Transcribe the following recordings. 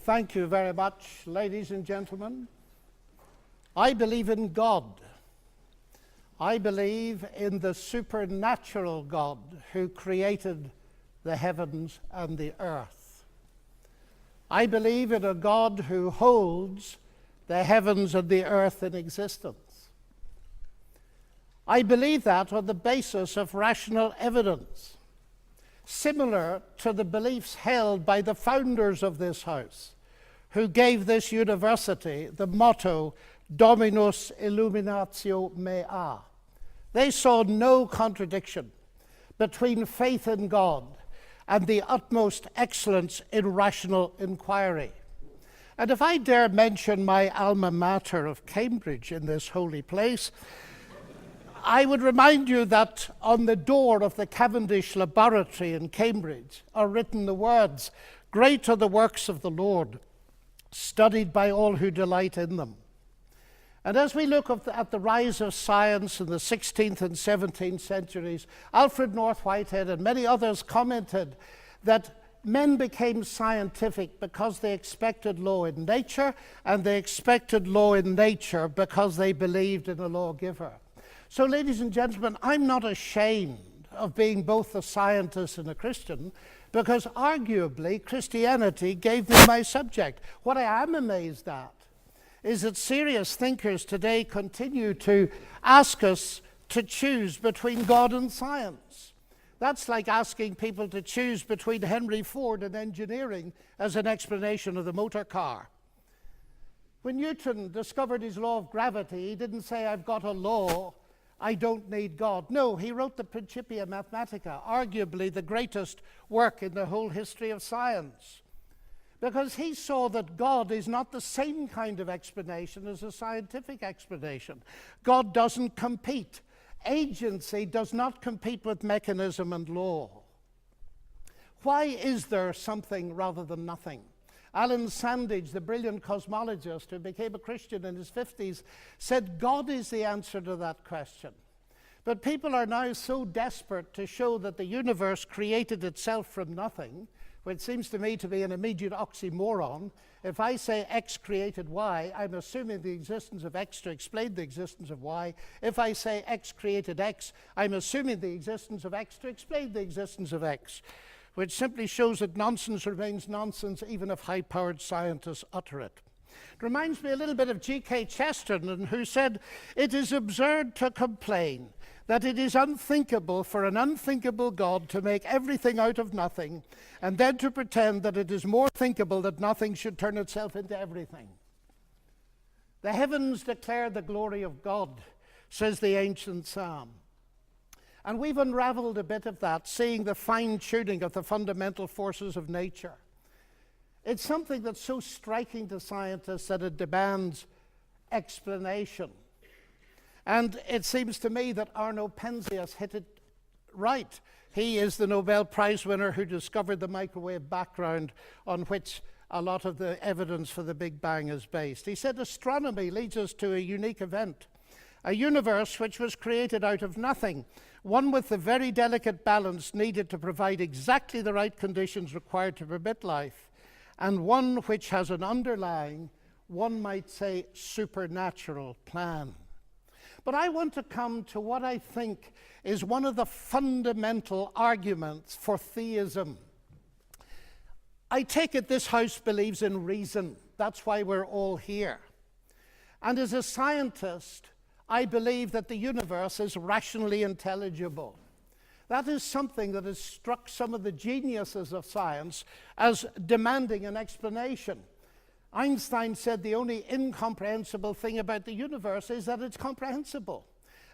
Thank you very much, ladies and gentlemen. I believe in God. I believe in the supernatural God who created the heavens and the earth. I believe in a God who holds the heavens and the earth in existence. I believe that on the basis of rational evidence, similar to the beliefs held by the founders of this house, who gave this university the motto, Dominus Illuminatio Mea. They saw no contradiction between faith in God and the utmost excellence in rational inquiry. And if I dare mention my alma mater of Cambridge in this holy place, I would remind you that on the door of the Cavendish Laboratory in Cambridge are written the words, "Great are the works of the Lord, studied by all who delight in them." And as we look at the rise of science in the 16th and 17th centuries, Alfred North Whitehead and many others commented that men became scientific because they expected law in nature, and they expected law in nature because they believed in a lawgiver. So, ladies and gentlemen, I'm not ashamed of being both a scientist and a Christian, because arguably Christianity gave me my subject. What I am amazed at is that serious thinkers today continue to ask us to choose between God and science. That's like asking people to choose between Henry Ford and engineering as an explanation of the motor car. When Newton discovered his law of gravity, he didn't say, "I've got a law, I don't need God." No, he wrote the Principia Mathematica, arguably the greatest work in the whole history of science, because he saw that God is not the same kind of explanation as a scientific explanation. God doesn't compete. Agency does not compete with mechanism and law. Why is there something rather than nothing? Alan Sandage, the brilliant cosmologist who became a Christian in his 50s, said God is the answer to that question. But people are now so desperate to show that the universe created itself from nothing, which seems to me to be an immediate oxymoron. If I say X created Y, I'm assuming the existence of X to explain the existence of Y. If I say X created X, I'm assuming the existence of X to explain the existence of X, which simply shows that nonsense remains nonsense even if high-powered scientists utter it. It reminds me a little bit of G.K. Chesterton, who said, "It is absurd to complain that it is unthinkable for an unthinkable God to make everything out of nothing, and then to pretend that it is more thinkable that nothing should turn itself into everything." The heavens declare the glory of God, says the ancient psalm. And we've unraveled a bit of that, seeing the fine-tuning of the fundamental forces of nature. It's something that's so striking to scientists that it demands explanation. And it seems to me that Arno Penzias hit it right. He is the Nobel Prize winner who discovered the microwave background on which a lot of the evidence for the Big Bang is based. He said astronomy leads us to a unique event, a universe which was created out of nothing, one with the very delicate balance needed to provide exactly the right conditions required to permit life, and one which has an underlying, one might say, supernatural plan. But I want to come to what I think is one of the fundamental arguments for theism. I take it this house believes in reason. That's why we're all here. And as a scientist, I believe that the universe is rationally intelligible. That is something that has struck some of the geniuses of science as demanding an explanation. Einstein said the only incomprehensible thing about the universe is that it's comprehensible.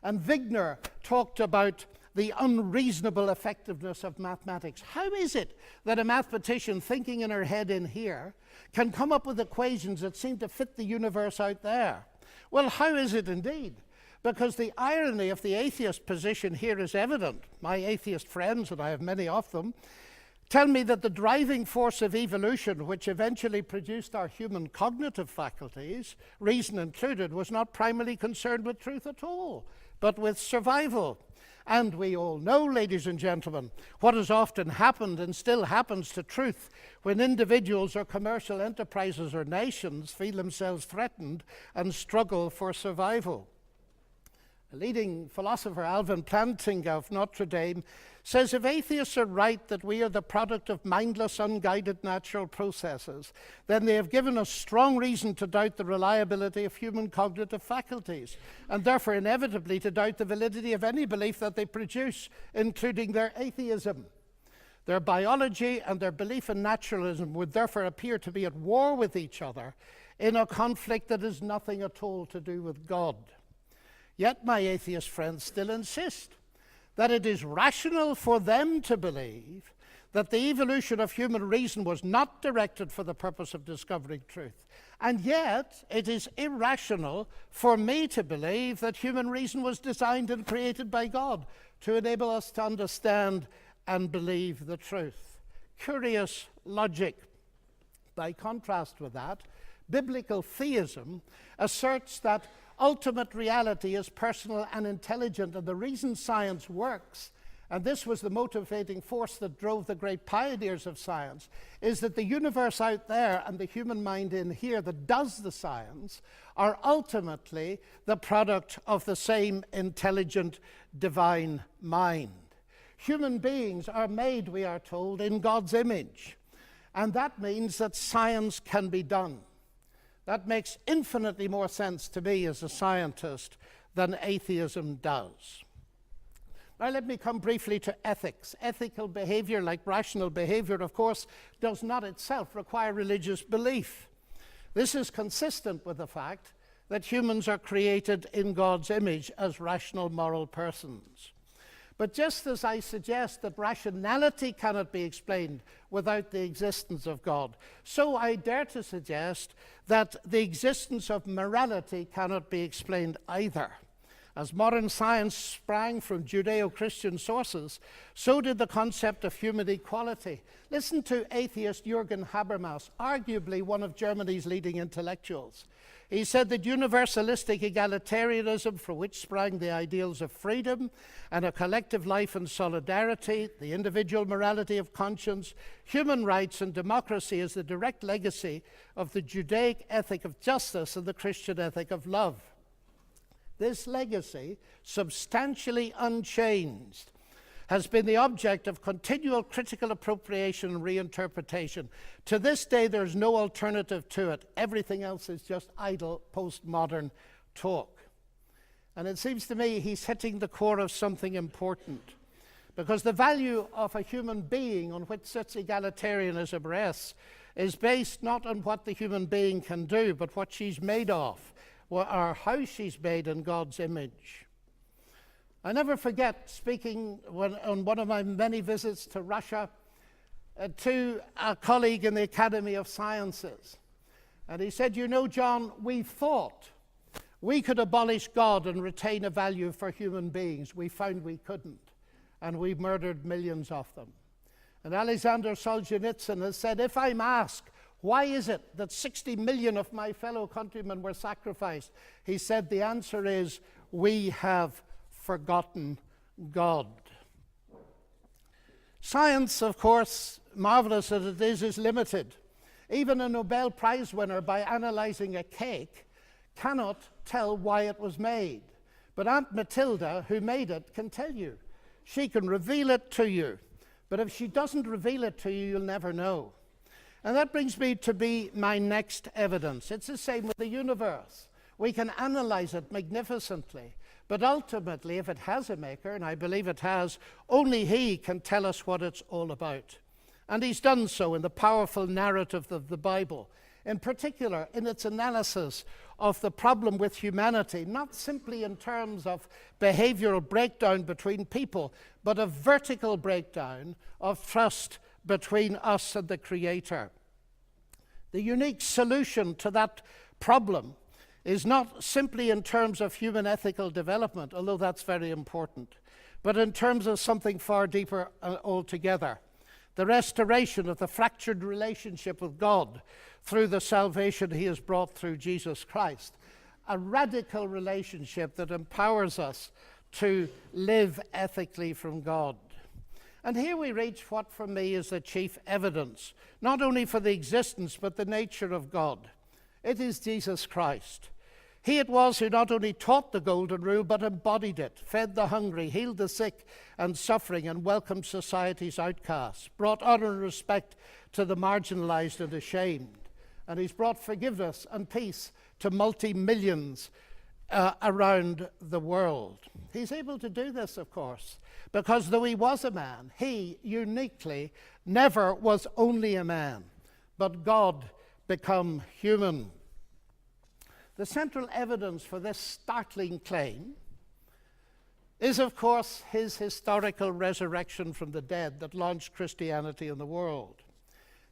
And Wigner talked about the unreasonable effectiveness of mathematics. How is it that a mathematician thinking in her head in here can come up with equations that seem to fit the universe out there? Well, how is it indeed? Because the irony of the atheist position here is evident. My atheist friends, and I have many of them, tell me that the driving force of evolution, which eventually produced our human cognitive faculties, reason included, was not primarily concerned with truth at all, but with survival. And we all know, ladies and gentlemen, what has often happened and still happens to truth when individuals or commercial enterprises or nations feel themselves threatened and struggle for survival. A leading philosopher, Alvin Plantinga of Notre Dame, says if atheists are right that we are the product of mindless, unguided natural processes, then they have given us strong reason to doubt the reliability of human cognitive faculties, and therefore inevitably to doubt the validity of any belief that they produce, including their atheism. Their biology and their belief in naturalism would therefore appear to be at war with each other in a conflict that has nothing at all to do with God. Yet my atheist friends still insist that it is rational for them to believe that the evolution of human reason was not directed for the purpose of discovering truth. And yet it is irrational for me to believe that human reason was designed and created by God to enable us to understand and believe the truth. Curious logic. By contrast with that, biblical theism asserts that ultimate reality is personal and intelligent, and the reason science works, and this was the motivating force that drove the great pioneers of science, is that the universe out there and the human mind in here that does the science are ultimately the product of the same intelligent divine mind. Human beings are made, we are told, in God's image, and that means that science can be done. That makes infinitely more sense to me as a scientist than atheism does. Now let me come briefly to ethics. Ethical behavior, like rational behavior, of course, does not itself require religious belief. This is consistent with the fact that humans are created in God's image as rational moral persons. But just as I suggest that rationality cannot be explained without the existence of God, so I dare to suggest that the existence of morality cannot be explained either. As modern science sprang from Judeo-Christian sources, so did the concept of human equality. Listen to atheist Jürgen Habermas, arguably one of Germany's leading intellectuals. He said that universalistic egalitarianism, from which sprang the ideals of freedom and a collective life and solidarity, the individual morality of conscience, human rights and democracy, is the direct legacy of the Judaic ethic of justice and the Christian ethic of love. This legacy, substantially unchanged, has been the object of continual critical appropriation and reinterpretation. To this day, there's no alternative to it. Everything else is just idle postmodern talk. And it seems to me he's hitting the core of something important, because the value of a human being on which such egalitarianism rests is based not on what the human being can do, but what she's made of, or how she's made in God's image. I never forget speaking on one of my many visits to Russia to a colleague in the Academy of Sciences. And he said, "You know, John, we thought we could abolish God and retain a value for human beings. We found we couldn't, and we murdered millions of them." And Alexander Solzhenitsyn has said, "If I'm asked, why is it that 60 million of my fellow countrymen were sacrificed?" He said, the answer is, we have forgotten God. Science, of course, marvelous as it is limited. Even a Nobel Prize winner, by analyzing a cake, cannot tell why it was made. But Aunt Matilda, who made it, can tell you. She can reveal it to you. But if she doesn't reveal it to you, you'll never know. And that brings me to my next evidence. It's the same with the universe. We can analyze it magnificently. But ultimately, if it has a maker, and I believe it has, only he can tell us what it's all about. And he's done so in the powerful narrative of the Bible, in particular in its analysis of the problem with humanity, not simply in terms of behavioral breakdown between people, but a vertical breakdown of trust between us and the Creator. The unique solution to that problem is not simply in terms of human ethical development, although that's very important, but in terms of something far deeper altogether. The restoration of the fractured relationship with God through the salvation he has brought through Jesus Christ. A radical relationship that empowers us to live ethically from God. And here we reach what for me is the chief evidence, not only for the existence but the nature of God. It is Jesus Christ. He it was who not only taught the golden rule but embodied it, fed the hungry, healed the sick and suffering, and welcomed society's outcasts, brought honor and respect to the marginalized and ashamed. And he's brought forgiveness and peace to multi-millions around the world. He's able to do this, of course, because though he was a man, he uniquely never was only a man, but God become human. The central evidence for this startling claim is, of course, his historical resurrection from the dead that launched Christianity in the world.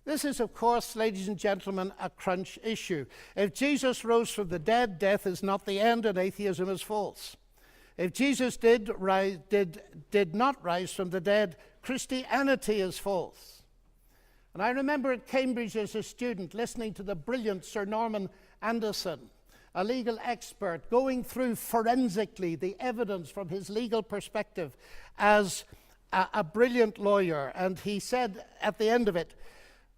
This is, of course, ladies and gentlemen, a crunch issue. If Jesus rose from the dead, death is not the end and atheism is false. If Jesus did not rise from the dead, Christianity is false. And I remember at Cambridge as a student listening to the brilliant Sir Norman Anderson, a legal expert, going through forensically the evidence from his legal perspective as a brilliant lawyer. And he said at the end of it,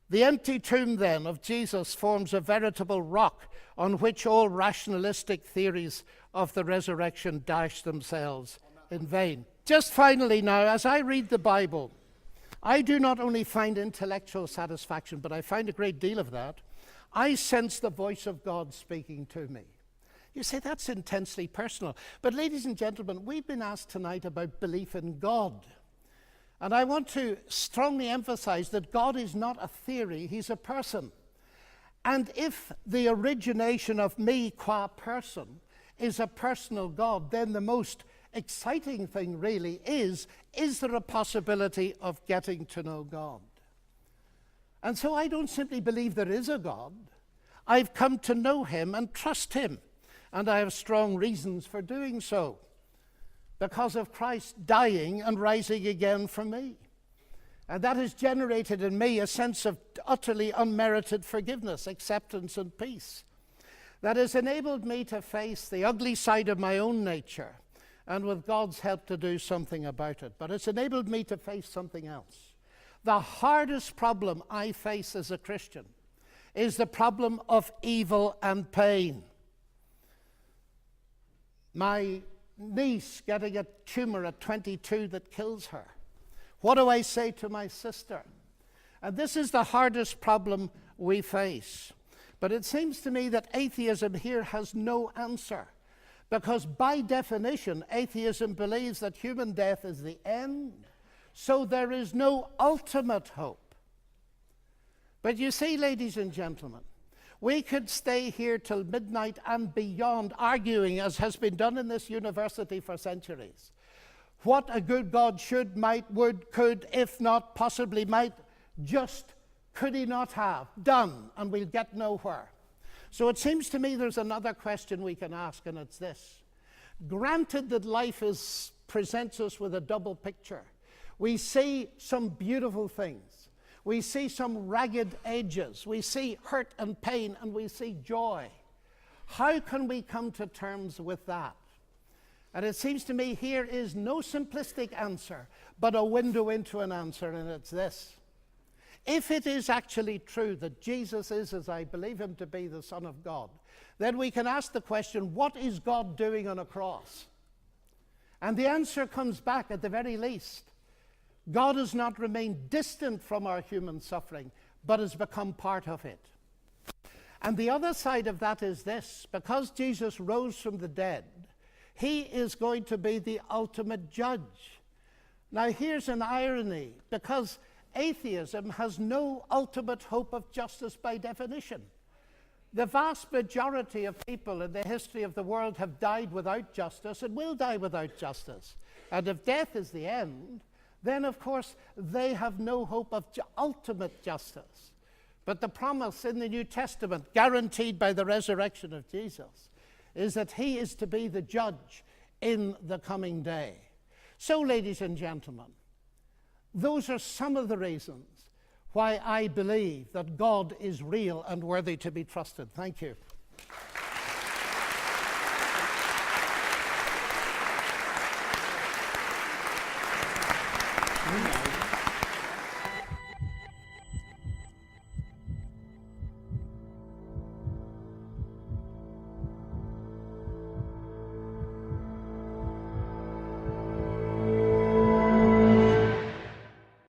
"The empty tomb, then, of Jesus forms a veritable rock on which all rationalistic theories of the resurrection dash themselves in vain." Just finally now, as I read the Bible, I do not only find intellectual satisfaction, but I find a great deal of that. I sense the voice of God speaking to me. You say that's intensely personal. But ladies and gentlemen, we've been asked tonight about belief in God. And I want to strongly emphasize that God is not a theory, he's a person. And if the origination of me qua person is a personal God, then the most exciting thing really is there a possibility of getting to know God? And so I don't simply believe there is a God. I've come to know him and trust him. And I have strong reasons for doing so, because of Christ dying and rising again for me. And that has generated in me a sense of utterly unmerited forgiveness, acceptance, and peace. That has enabled me to face the ugly side of my own nature, and with God's help to do something about it. But it's enabled me to face something else. The hardest problem I face as a Christian is the problem of evil and pain. My niece getting a tumor at 22 that kills her. What do I say to my sister? And this is the hardest problem we face. But it seems to me that atheism here has no answer, because by definition, atheism believes that human death is the end, so there is no ultimate hope. But you see, ladies and gentlemen, we could stay here till midnight and beyond arguing, as has been done in this university for centuries, what a good God should, might, would, could, if not, possibly might, just could he not have done, and we'll get nowhere. So it seems to me there's another question we can ask, and it's this. Granted that life presents us with a double picture. We see some beautiful things. We see some ragged edges. We see hurt and pain, and we see joy. How can we come to terms with that? And it seems to me here is no simplistic answer, but a window into an answer, and it's this. If it is actually true that Jesus is, as I believe him to be, the Son of God, then we can ask the question, what is God doing on a cross? And the answer comes back at the very least. God has not remained distant from our human suffering, but has become part of it. And the other side of that is this. Because Jesus rose from the dead, he is going to be the ultimate judge. Now here's an irony, because atheism has no ultimate hope of justice by definition. The vast majority of people in the history of the world have died without justice and will die without justice. And if death is the end, then of course they have no hope of ultimate justice. But the promise in the New Testament, guaranteed by the resurrection of Jesus, is that he is to be the judge in the coming day. So, ladies and gentlemen, those are some of the reasons why I believe that God is real and worthy to be trusted. Thank you. You know.